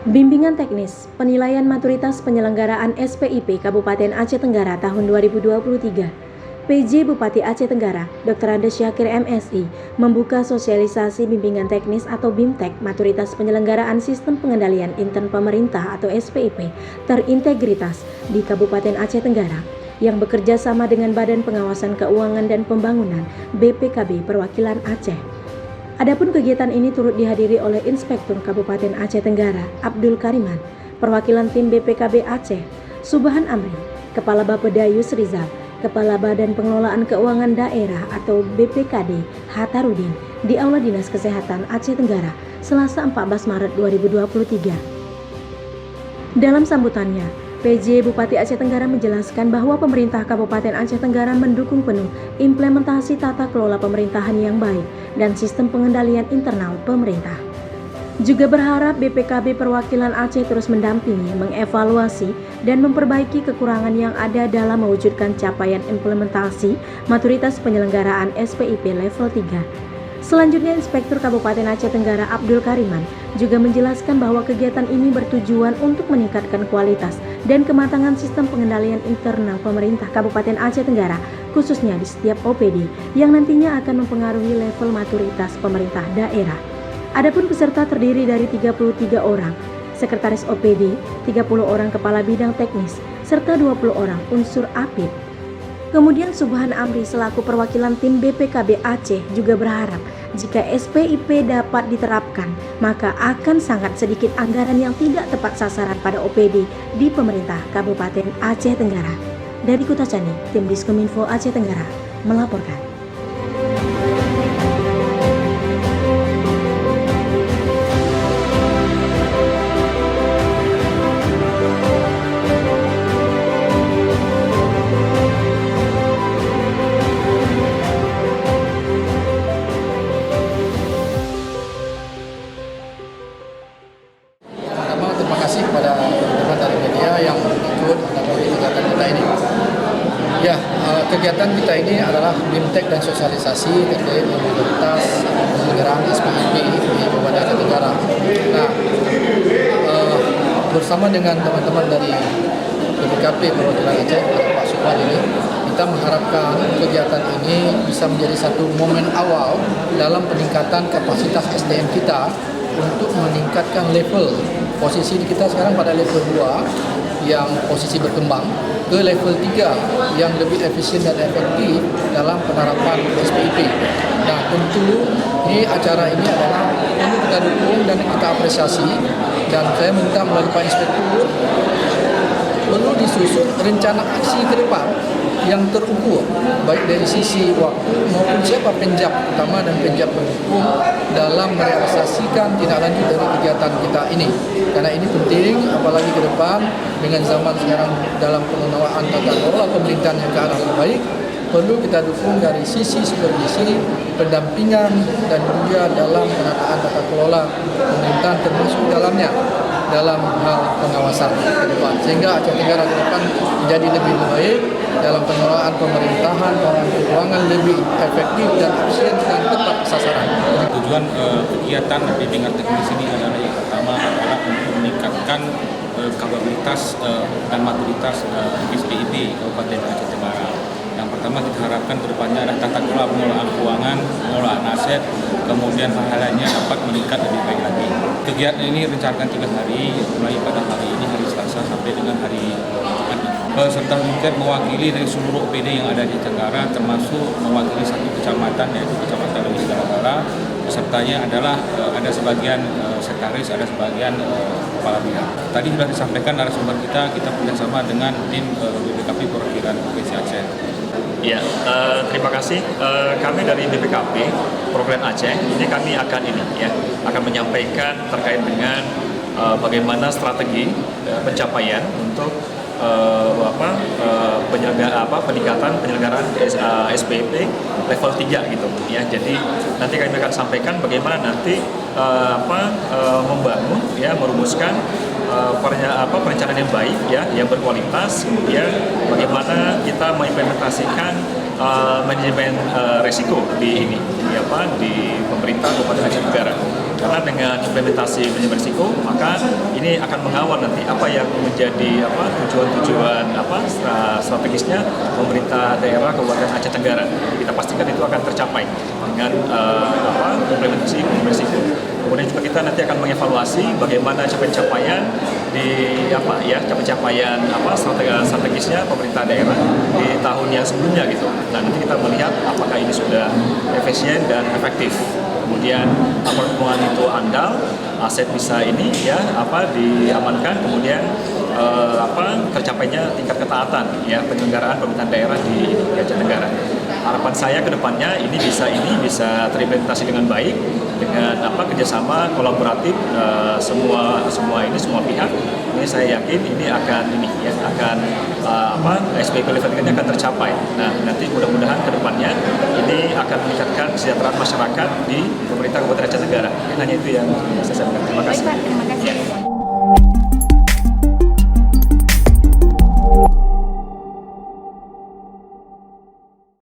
Bimbingan Teknis Penilaian Maturitas Penyelenggaraan SPIP Kabupaten Aceh Tenggara tahun 2023. PJ Bupati Aceh Tenggara, Dr. Andes Syakir MSI, membuka sosialisasi bimbingan teknis atau BIMTEK Maturitas Penyelenggaraan Sistem Pengendalian Intern Pemerintah atau SPIP terintegritas di Kabupaten Aceh Tenggara yang bekerja sama dengan Badan Pengawasan Keuangan dan Pembangunan BPKB Perwakilan Aceh. Adapun kegiatan ini turut dihadiri oleh Inspektur Kabupaten Aceh Tenggara, Abdul Kariman, perwakilan tim BPKB Aceh, Subhan Amri, Kepala Bapeda Yusrizal, Kepala Badan Pengelolaan Keuangan Daerah atau BPKD, Hatarudin, di Aula Dinas Kesehatan Aceh Tenggara, Selasa 14 Maret 2023. Dalam sambutannya, PJ Bupati Aceh Tenggara menjelaskan bahwa pemerintah Kabupaten Aceh Tenggara mendukung penuh implementasi tata kelola pemerintahan yang baik dan sistem pengendalian internal pemerintah. Juga berharap BPKB Perwakilan Aceh terus mendampingi, mengevaluasi, dan memperbaiki kekurangan yang ada dalam mewujudkan capaian implementasi maturitas penyelenggaraan SPIP level 3. Selanjutnya, Inspektur Kabupaten Aceh Tenggara Abdul Kariman juga menjelaskan bahwa kegiatan ini bertujuan untuk meningkatkan kualitas dan kematangan sistem pengendalian internal pemerintah Kabupaten Aceh Tenggara, khususnya di setiap OPD yang nantinya akan mempengaruhi level maturitas pemerintah daerah. Adapun peserta terdiri dari 33 orang, sekretaris OPD, 30 orang kepala bidang teknis, serta 20 orang unsur APID. Kemudian Subhan Amri selaku perwakilan tim BPKB Aceh juga berharap jika SPIP dapat diterapkan, maka akan sangat sedikit anggaran yang tidak tepat sasaran pada OPD di pemerintah Kabupaten Aceh Tenggara. Dari Kutacani, tim Diskominfo Aceh Tenggara melaporkan. Terima kasih kepada teman-teman dari media yang ikut menanggapi kegiatan kita ini. Ya, kegiatan kita ini adalah BIMTEK dan sosialisasi terkait maturitas penyelenggaraan SPIP di Kabupaten Aceh Tenggara. Nah, bersama dengan teman-teman dari BPKB Perwakilan Aceh, Pak Subhan ini, kita mengharapkan kegiatan ini bisa menjadi satu momen awal dalam peningkatan kapasitas SDM kita untuk meningkatkan level. Posisi kita sekarang pada level 2 yang posisi berkembang ke level 3 yang lebih efisien dan efektif dalam penerapan SPIP. Nah, tentu acara ini adalah perlu kita dukung dan kita apresiasi, dan saya minta melalui Pak Inspektur perlu disusun rencana aksi ke depan yang terukur, baik dari sisi waktu maupun siapa penjab utama dan penjab pendukung dalam merealisasikan tindak lanjut dari kegiatan kita ini. Karena ini penting, apalagi ke depan dengan zaman sekarang dalam pengelolaan tata kelola pemerintahan yang ke arah yang baik, perlu kita dukung dari sisi supervisi, pendampingan, dan juga dalam penataan tata kelola pemerintahan termasuk dalamnya dalam hal pengawasan ke depan, sehingga Aceh Tenggara ke depan menjadi lebih baik dalam pengelolaan pemerintahan, pengelolaan keuangan lebih efektif dan efisien dan tepat sasaran. Tujuan kegiatan bimbingan teknis ini adalah yang pertama adalah untuk meningkatkan kapabilitas dan maturitas SPIP Kabupaten Aceh Tenggara. Yang pertama kita harapkan ke depannya adalah tata kelola pengelolaan keuangan, pengelolaan aset, kemudian hal lainnya dapat meningkat lebih baik lagi. Kegiatan ini rencanakan 3 hari, mulai pada hari ini, hari Selasa sampai dengan hari Jumat. Serta BIMTEK mewakili dari seluruh OPD yang ada di Tenggara, termasuk mewakili satu kecamatan, yaitu Kecamatan Lewis Galagala. Pesertanya adalah ada sebagian sekretaris, ada sebagian kepala bidang. Tadi sudah disampaikan narasumber kita bekerjasama dengan tim BPKB Perwakilan Provinsi Aceh. Ya, terima kasih. Kami dari BPKB Perwakilan Aceh ini kami akan menyampaikan terkait dengan bagaimana strategi pencapaian untuk peningkatan penyelenggaraan SPIP level 3 gitu ya. Jadi nanti kami akan sampaikan bagaimana nanti membangun ya, merumuskan perencanaan yang baik ya, yang berkualitas, kemudian bagaimana kita mengimplementasikan manajemen resiko di pemerintah Kabupaten Aceh Tenggara. Karena dengan implementasi manajemen risiko, maka ini akan mengawal nanti apa yang menjadi tujuan-tujuan strategisnya pemerintah daerah Kabupaten Aceh Tenggara. Kita pastikan itu akan tercapai dengan implementasi manajemen risiko. Kemudian juga kita nanti akan mengevaluasi bagaimana capaian di capaian strategisnya pemerintah daerah di tahun yang sebelumnya gitu. Nah, nanti kita melihat apakah ini sudah efisien dan efektif. Kemudian pertemuan itu andal, aset bisa diamankan, kemudian tercapainya tingkat ketaatan penyelenggaraan pemerintahan daerah di Aceh Tenggara. Harapan saya ke depannya ini bisa terimplementasi dengan baik dengan kerjasama kolaboratif semua pihak. Ini saya yakin ini akan SPIP level 3 ini akan tercapai. Nah, nanti mudah-mudahan ke depannya ini akan meningkatkan kesejahteraan masyarakat di pemerintah Kabupaten Aceh Tenggara. Hanya itu yang saya sampaikan. Terima kasih. Baik, Pak, terima kasih. Ya.